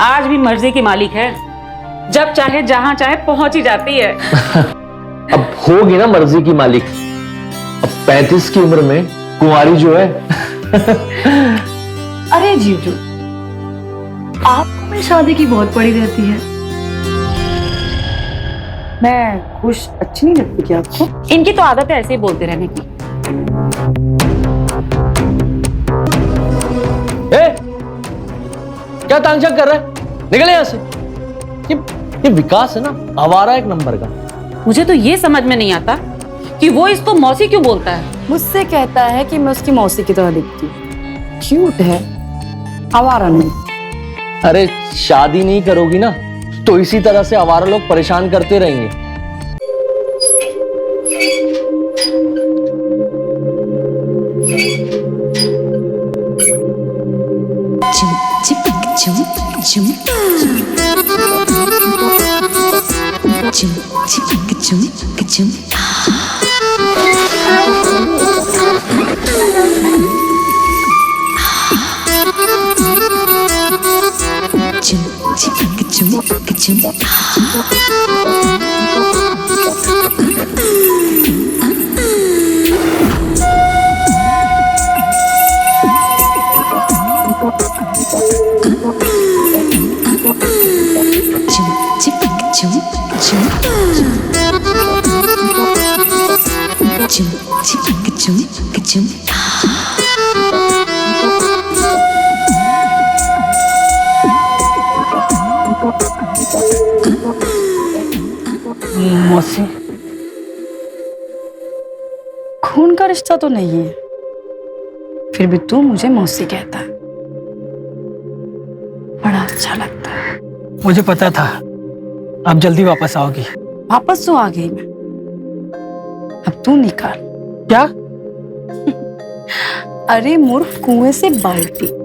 आज भी मर्जी की मालिक है, जब चाहे जहां चाहे पहुंच ही जाती है। अब होगी ना मर्जी की मालिक। अब 35 की उम्र में कुंवारी जो है। अरे जीजू, आपको मेरी शादी की बहुत पड़ी रहती है। मैं खुश अच्छी नहीं लगती क्या आपको? इनकी तो आदत है ऐसे ही बोलते रहने की। ए, क्या तांगझांग कर रहा है? निकले यहां से। ये विकास है ना, आवारा एक नंबर का। मुझे तो ये समझ में नहीं आता कि वो इसको मौसी क्यों बोलता है। मुझसे कहता है कि मैं उसकी मौसी की तरह दिखती हूँ, क्यूट है, आवारा नहीं। अरे शादी नहीं करोगी ना तो इसी तरह से आवारा लोग परेशान करते रहेंगे। मौसी, खून का रिश्ता तो नहीं है, फिर भी तू मुझे मौसी कहता है, बड़ा अच्छा लगता है। मुझे पता था आप जल्दी वापस आओगी। वापस तो आ गई मैं, अब तू निकाल। क्या? अरे मूर्ख, कुएं से बाल्टी।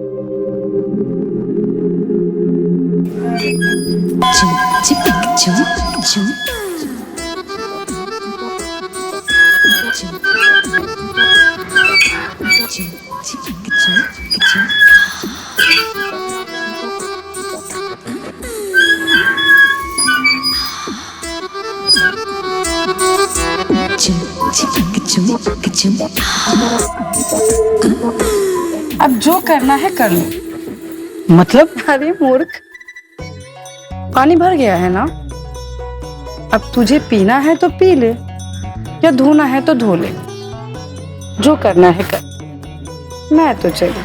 अब जो करना है कर लो। मतलब? अरे मूर्ख, पानी भर गया है ना, अब तुझे पीना है तो पी ले, या धोना है तो धो ले, जो करना है कर। मैं तो चली।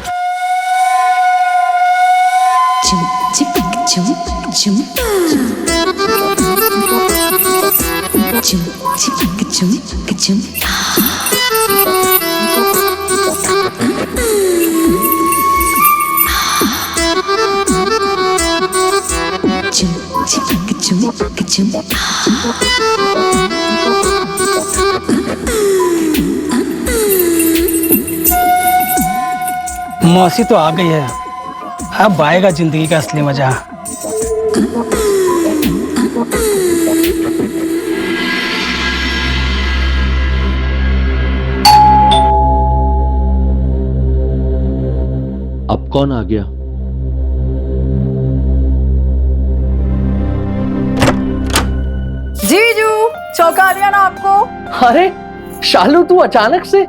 मौसी तो आ गई है, अब आएगा जिंदगी का असली मजा। अब कौन आ गया? जीजू, चौंका दिया ना आपको? अरे शालू, तू अचानक से?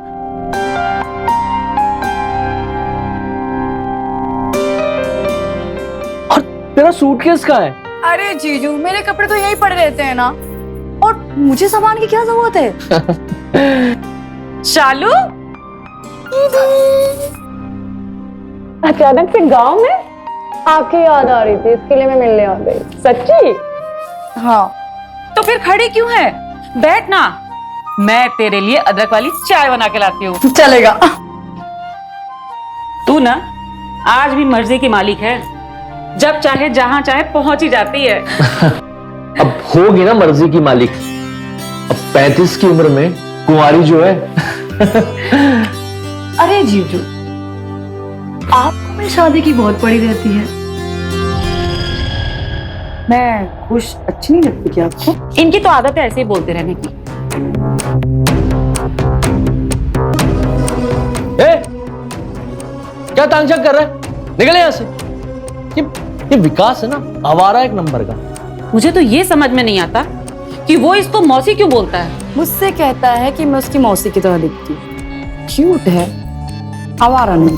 और तेरा सूटकेस कहाँ है? अरे जीजू, मेरे कपड़े तो यहीं पड़े रहते हैं ना, और मुझे सामान की क्या जरूरत है? शालू, अचानक से गांव में आपकी याद आ रही थी, इसके लिए मैं मिलने आ गई। सच्ची? हाँ। तो फिर खड़ी क्यों है? बैठ ना, मैं तेरे लिए अदरक वाली चाय बना के लाती हूँ। चलेगा। तू ना आज भी मर्जी की मालिक है, जब चाहे जहां चाहे पहुंच ही जाती है। अब होगी ना मर्जी की मालिक। अब 35 की उम्र में कुंवारी जो है। अरे जीजू, आपको मेरी शादी की बहुत पड़ी रहती है। मैं खुश अच्छी नहीं लगती क्या आपको? इनकी तो आदत है ऐसे ही बोलते रहने की। ए, क्या तांगझांग कर रहा है? निकले यहां से। ये ये विकास है ना, आवारा एक नंबर का। मुझे तो ये समझ में नहीं आता कि वो इसको मौसी क्यों बोलता है। मुझसे कहता है कि मैं उसकी मौसी की तरह दिखती हूँ, क्यूट है, आवारा नहीं।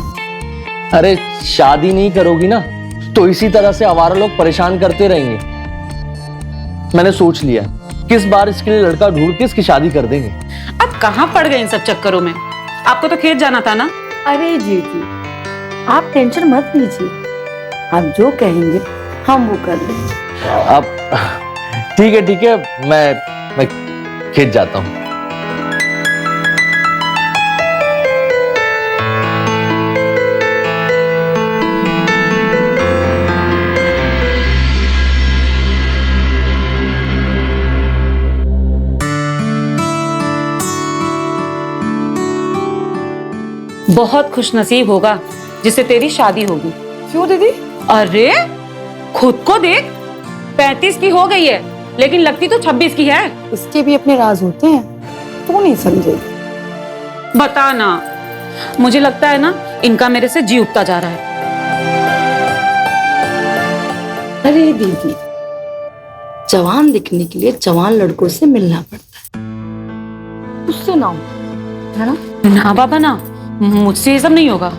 अरे शादी नहीं करोगी ना तो इसी तरह से आवारा लोग परेशान करते रहेंगे। मैंने सोच लिया, किस बार इसके लिए लड़का ढूंढ के इसकी शादी कर देंगे। अब कहाँ पड़ गए इन सब चक्करों में? आपको तो खेत जाना था ना। अरे जीजी, आप टेंशन मत लीजिए, आप जो कहेंगे हम वो कर लेंगे। अब ठीक है, मैं खेत जाता हूँ। बहुत खुशनसीब होगा जिससे तेरी शादी होगी। क्यों दीदी? अरे खुद को देख, 35 की हो गई है लेकिन लगती तो 26 की है। इसके भी अपने राज होते हैं, तू नहीं समझे। बता ना, मुझे लगता है ना इनका मेरे से जी उठता जा रहा है। अरे दीदी, जवान दिखने के लिए जवान लड़कों से मिलना पड़ता है, उससे ना हो, है ना? ना बाबा ना, मुझसे ये सब नहीं होगा।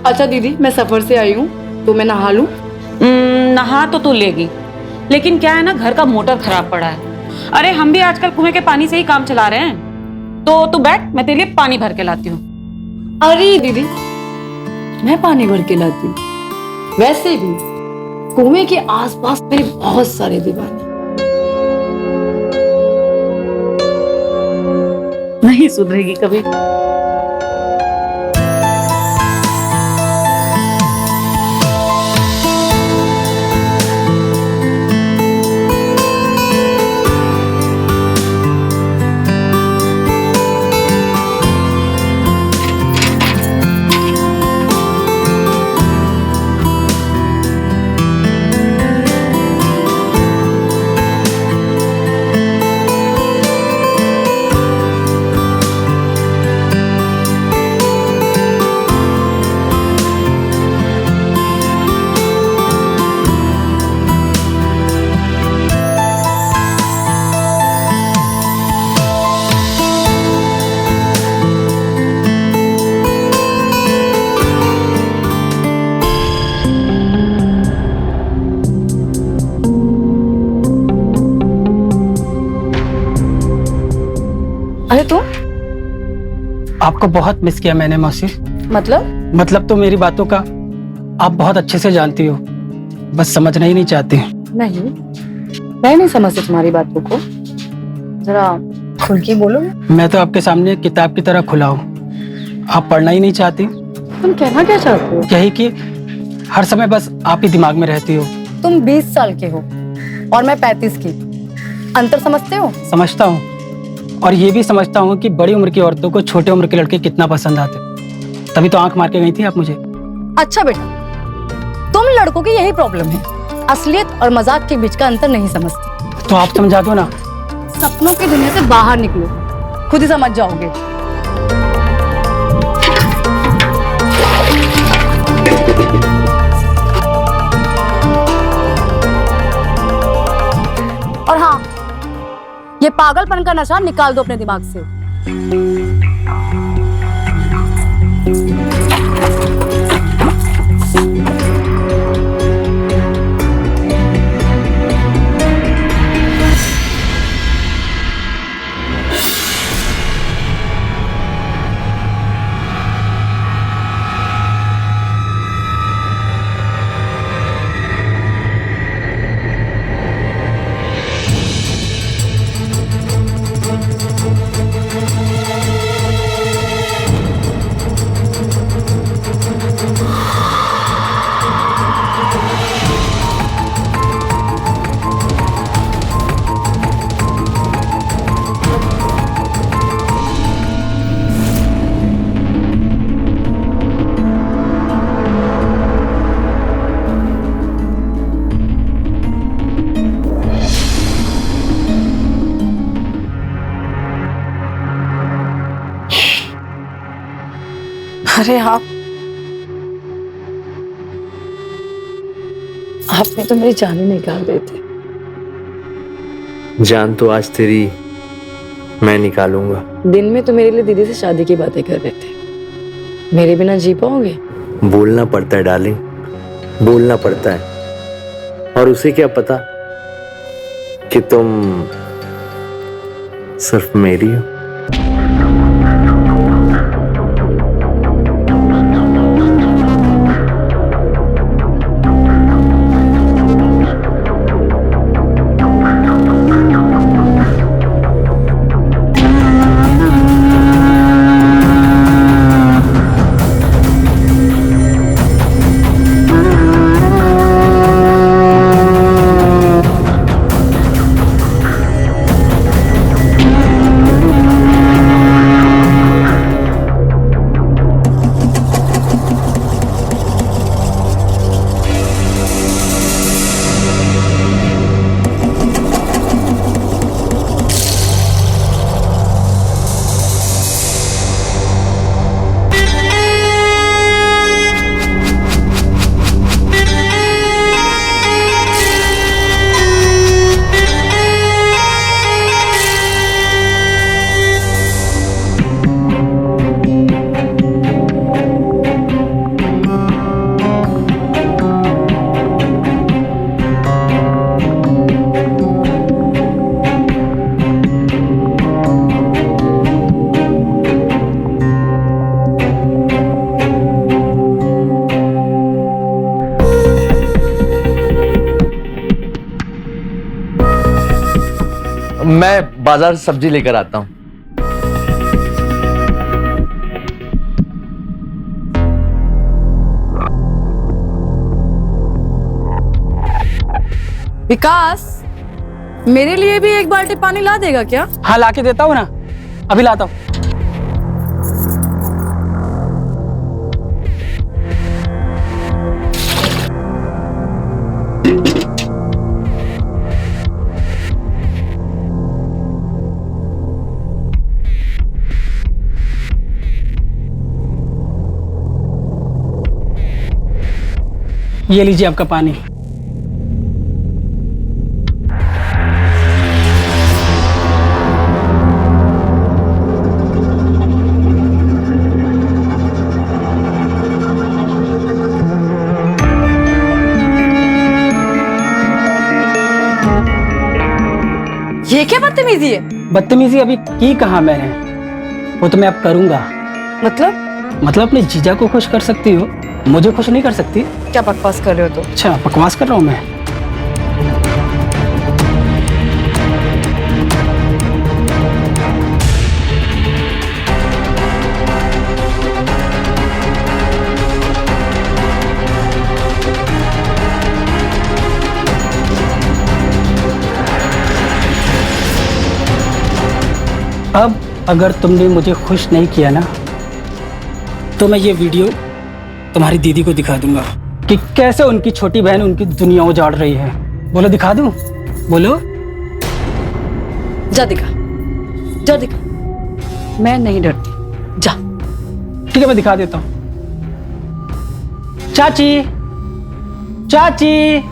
अच्छा दीदी, मैं सफर से आई हूँ तो मैं नहा लूं? नहा तो तू लेगी, लेकिन क्या है ना, घर का मोटर खराब पड़ा है। अरे हम भी आजकल कुएं के पानी से ही काम चला रहे हैं। तो तू बैठ, मैं तेरे लिए पानी भर के लाती हूँ। अरे दीदी, मैं पानी भर के लाती हूँ। वैसे भी कुएं के आसपास मेरे बहुत सारे दीवाने। नहीं सुधरेगी कभी। अरे तू? आपको बहुत मिस किया मैंने मौसी। मतलब तो मेरी बातों का आप बहुत अच्छे से जानती हो, बस समझना ही नहीं चाहती। नहीं, मैं नहीं समझती तुम्हारी बातों को, जरा खुल के बोलो। मैं तो आपके सामने किताब की तरह खुला हूँ, आप पढ़ना ही नहीं चाहती। तुम कहना क्या चाहते हो? यही कि हर समय बस आप ही दिमाग में रहती हो। तुम 20 साल के हो और मैं 35 की, अंतर समझते हो? समझता हूँ, और ये भी समझता हूँ कि बड़ी उम्र की औरतों को छोटे उम्र के लड़के कितना पसंद आते, तभी तो आंख मार के गई थी आप मुझे। अच्छा बेटा, तुम लड़कों की यही प्रॉब्लम है, असलियत और मजाक के बीच का अंतर नहीं समझते। तो आप समझा दो ना। सपनों की दुनिया से बाहर निकलो, खुद ही समझ जाओगे। और हाँ, ये पागलपन का नशा निकाल दो अपने दिमाग से। अरे आप आपने तो मेरी जान ही निकाल दी थी। जान तो आज तेरी मैं निकालूंगा। दिन में तो मेरे लिए दीदी से शादी की बातें कर रहे थे, मेरे बिना जी पाओगे? बोलना पड़ता है डार्लिंग, बोलना पड़ता है। और उसे क्या पता कि तुम सिर्फ मेरी हो। मैं बाजार से सब्जी लेकर आता हूं। विकास, मेरे लिए भी एक बाल्टी पानी ला देगा क्या? हाँ ला के देता हूँ ना, अभी लाता हूँ। ये लीजिए आपका पानी। ये क्या बदतमीजी है? बदतमीजी अभी की कहा मैंने, वो तो मैं अब करूंगा। मतलब अपने जीजा को खुश कर सकती हो, मुझे खुश नहीं कर सकती। क्या बकवास कर रहे हो तुम? अच्छा बकवास कर रहा हूँ मैं? अब अगर तुमने मुझे खुश नहीं किया ना, तो मैं ये वीडियो तुम्हारी दीदी को दिखा दूंगा कि कैसे उनकी छोटी बहन उनकी दुनिया उजाड़ रही है। बोलो दिखा दूं? बोलो। जा दिखा, जा दिखा। मैं नहीं डरती, जा। ठीक है मैं दिखा देता हूँ। चाची, चाची,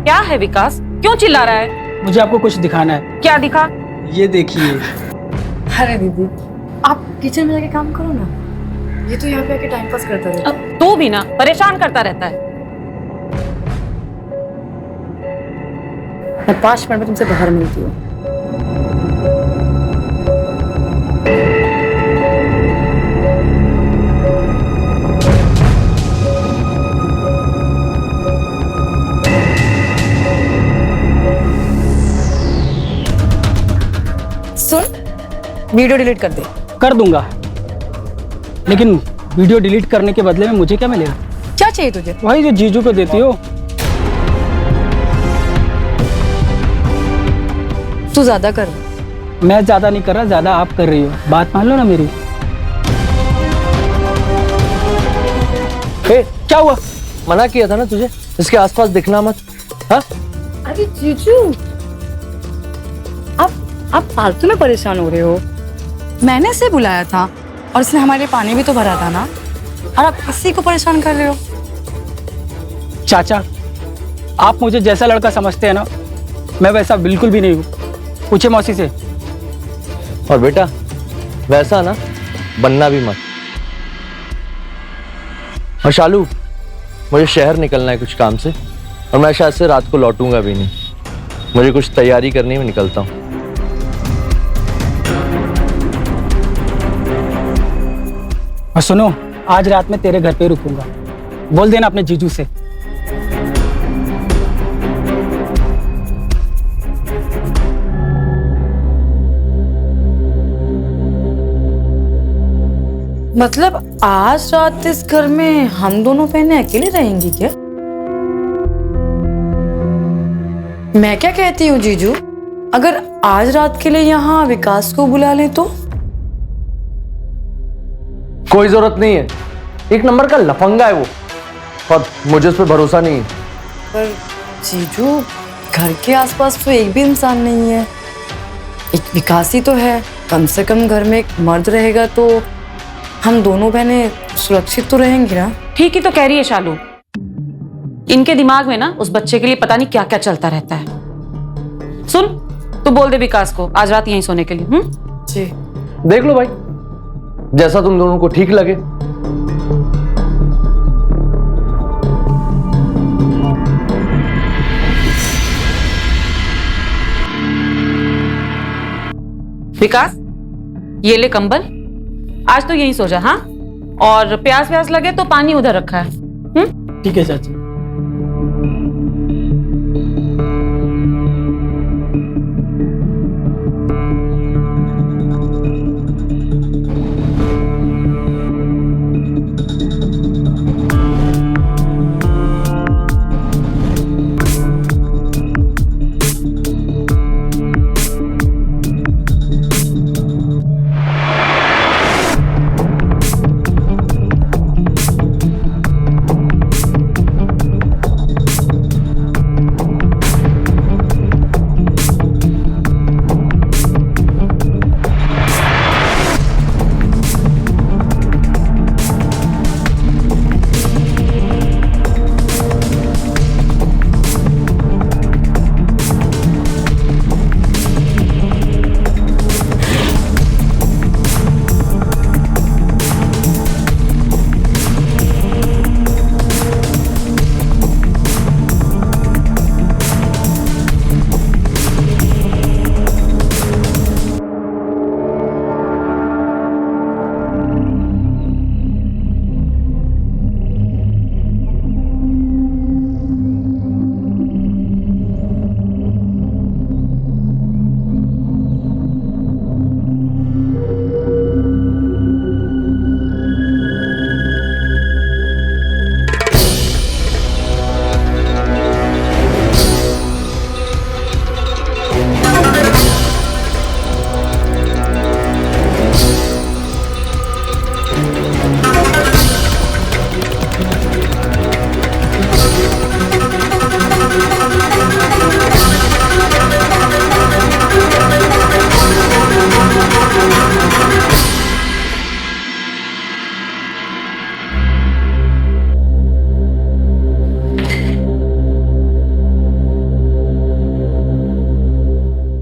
क्या है विकास, क्यों चिल्ला रहा है? मुझे आपको कुछ दिखाना है। क्या दिखा? ये देखिए। अरे दीदी, आप किचन में जाके काम करो ना, ये तो यहाँ पे आके टाइम पास करता रहता है। अब तू भी ना परेशान करता रहता है। मैं 5 मिनट में तुमसे बाहर मिलती हूँ। सुन, वीडियो डिलीट कर दे। कर दूंगा, लेकिन वीडियो डिलीट करने के बदले में मुझे क्या मिलेगा? क्या चाहिए तुझे? वही जो जीजू को देती हो। तू ज्यादा कर। मैं ज्यादा नहीं कर रहा, ज्यादा आप कर रही हो। बात मान लो ना मेरी। क्या हुआ? मना किया था ना तुझे इसके आसपास दिखना मत। हाँ? अरे जीजू, आप फालतू में परेशान हो रहे हो। मैंने इसे बुलाया था और इसने हमारे लिए पानी भी तो भरा था ना, और आप इसी को परेशान कर रहे हो। चाचा, आप मुझे जैसा लड़का समझते हैं ना, मैं वैसा बिल्कुल भी नहीं हूँ। पूछे मौसी से। और बेटा वैसा ना बनना भी मत। और शालू, मुझे शहर निकलना है कुछ काम से, और मैं शायद से रात को लौटूंगा भी नहीं। मुझे कुछ तैयारी करनी, में निकलता हूँ। और सुनो, आज रात में तेरे घर पे रुकूंगा। बोल देना अपने जीजू से। मतलब आज रात इस घर में हम दोनों बहनें अकेले रहेंगी क्या? मैं क्या कहती हूँ जीजू, अगर आज रात के लिए यहाँ विकास को बुला लें तो? कोई जरूरत नहीं है, एक नंबर का लफंगा है वो, और मुझे उस पर भरोसा नहीं है। पर जीजू, घर के आसपास तो एक भी इंसान नहीं है। एक विकास ही तो है, कम से कम घर में एक मर्द रहेगा तो हम दोनों बहनें सुरक्षित तो रहेंगी ना। ठीक ही तो कह रही है शालू। इनके दिमाग में ना उस बच्चे के लिए पता नहीं क्या क्या चलता रहता है। सुन, तू बोल दे विकास को आज रात यहीं सोने के लिए। जी देख लो भाई, जैसा तुम दोनों को ठीक लगे। विकास, ये ले कंबल, आज तो यहीं सो जा। हाँ, और प्यास व्यास लगे तो पानी उधर रखा है। ठीक है चाची।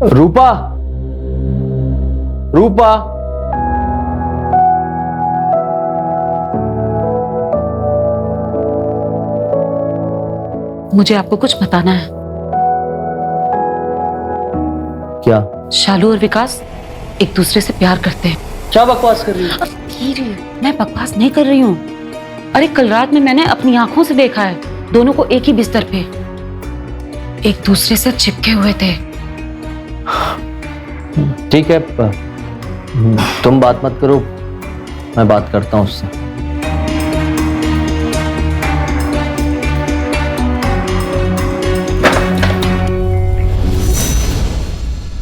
रूपा, रूपा, मुझे आपको कुछ बताना है। क्या? शालू और विकास एक दूसरे से प्यार करते हैं। क्या बकवास कर रही है? धीरे, मैं बकवास नहीं कर रही हूँ। अरे कल रात में मैंने अपनी आंखों से देखा है, दोनों को एक ही बिस्तर पे एक दूसरे से चिपके हुए थे। ठीक है, तुम बात मत करो, मैं बात करता हूँ उससे।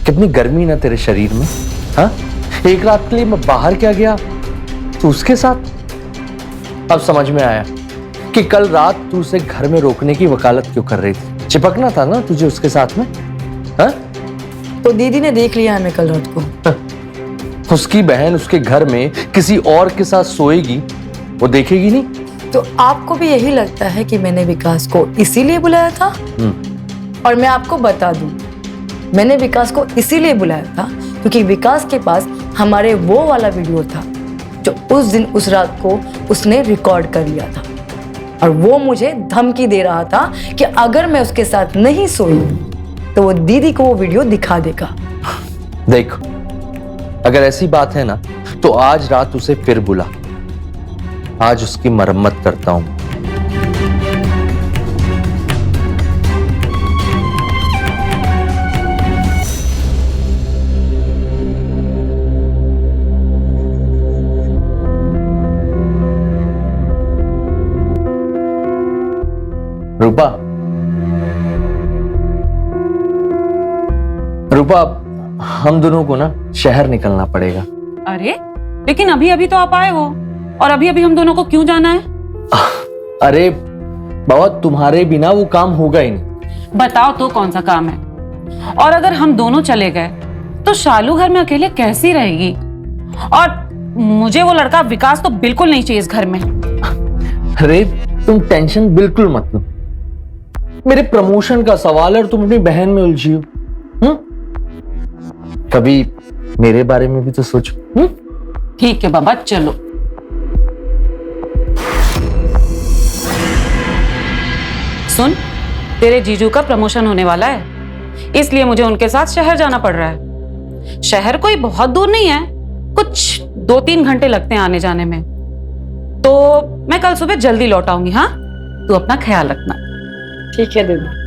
कितनी गर्मी ना तेरे शरीर में, हाँ? एक रात के लिए मैं बाहर क्या गया तो उसके साथ। अब समझ में आया कि कल रात तू उसे घर में रोकने की वकालत क्यों कर रही थी। चिपकना था ना तुझे उसके साथ में, हाँ? तो दीदी ने देख लिया हमें कल रात को। उसकी बहन उसके घर में किसी और के साथ सोएगी, वो देखेगी नहीं? तो आपको भी यही लगता है कि मैंने विकास को इसीलिए बुलाया था? और मैं आपको बता दूं, मैंने विकास को इसीलिए बुलाया था क्योंकि विकास के पास हमारे वो वाला वीडियो था जो उस दिन उस रात को उसने रिकॉर्ड कर लिया था, और वो मुझे धमकी दे रहा था कि अगर मैं उसके साथ नहीं सोई तो वो दीदी को वो वीडियो दिखा देगा। देख, अगर ऐसी बात है ना तो आज रात उसे फिर बुला, आज उसकी मरम्मत करता हूं। रूपा, रूपा, हम दोनों को ना शहर निकलना पड़ेगा। अरे लेकिन अभी अभी तो आप आए हो, और अभी अभी हम दोनों को क्यों जाना है? अरे बाबा, तुम्हारे बिना वो काम होगा ही नहीं। बताओ तो कौन सा काम है? और अगर हम दोनों चले गए तो शालू घर में अकेले कैसी रहेगी? और मुझे वो लड़का विकास तो बिल्कुल नहीं चाहिए इस घर में। अरे तुम टेंशन बिल्कुल मत लो, मेरे प्रमोशन का सवाल है और तुम अपनी बहन में उलझी हो। कभी मेरे बारे में भी तो सोचो। ठीक है बाबा, चलो। सुन, तेरे जीजू का प्रमोशन होने वाला है, इसलिए मुझे उनके साथ शहर जाना पड़ रहा है। शहर कोई बहुत दूर नहीं है, कुछ 2-3 घंटे लगते हैं आने जाने में। तो मैं कल सुबह जल्दी लौट आऊंगी। हाँ, तू अपना ख्याल रखना। ठीक है दीदी।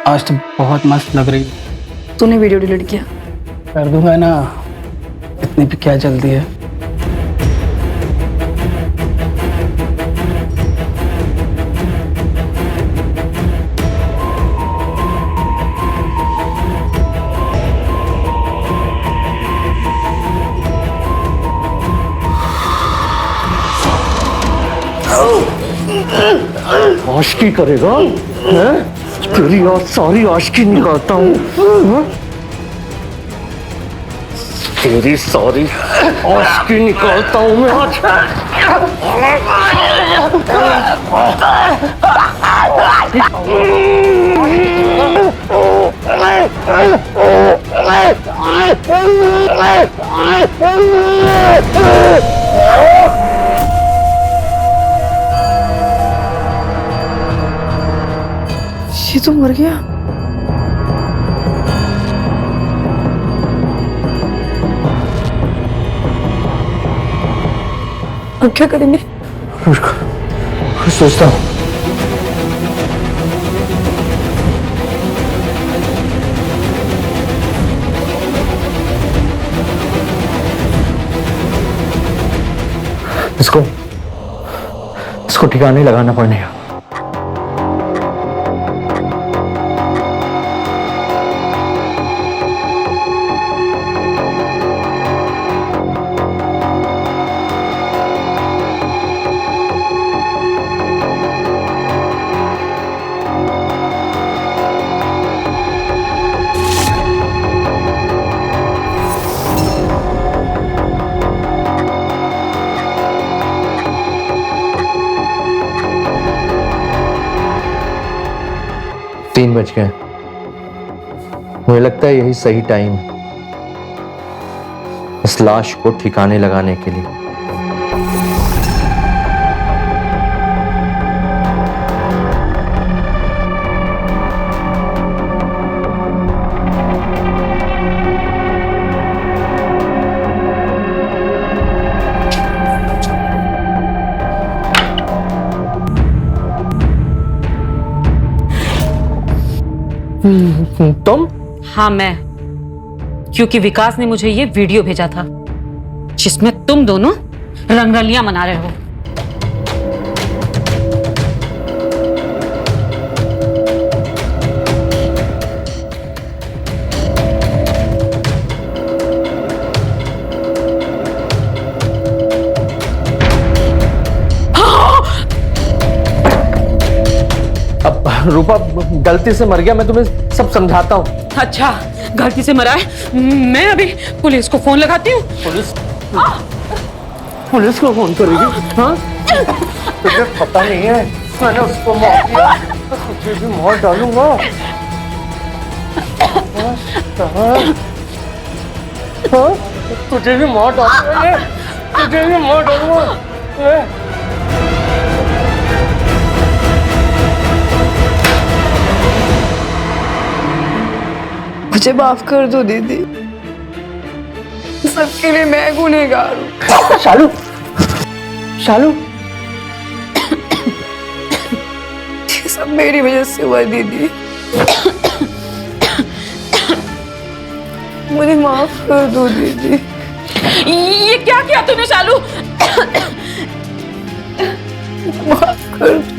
आज तो बहुत मस्त लग रही है। तूने वीडियो डिलीट किया? कर दूंगा ना, इतनी भी क्या जल्दी है। आशिकी करेगा? हैं? तेरी आज सारी आशिकी निकालता हूँ। तेरी सारी आशिकी निकालता हूँ मैं आज। ये तो मर गया। अब क्या करेंगे? सोचता हूँ। इसको ठिकाने लगाना पड़ेगा। तीन बज गए। मुझे लगता है यही सही टाइम है इस लाश को ठिकाने लगाने के लिए। तुम? हाँ मैं, क्योंकि विकास ने मुझे ये वीडियो भेजा था जिसमें तुम दोनों रंगरलियां मना रहे हो। अब रूपा गलती से मर गया, मैं तुम्हें सब समझाता हूँ। अच्छा, गलती से मरा है। मैं अभी पुलिस को फोन लगाती हूँ। पुलिस को फोन करेगी? हाँ, तुझे पता नहीं है मैंने उसको मार दिया तो तुझे भी मार डालूंगा। हाँ, तुझे भी मार डालूंगा, तुझे भी मार डालूंगा। मुझे माफ कर दो दीदी, सबके लिए मैं गुनहगार हूँ। शालू, शालू, ये सब मेरी वजह से हुआ है दीदी, मुझे माफ कर दो दीदी। ये क्या किया तूने शालू? माफ कर दो।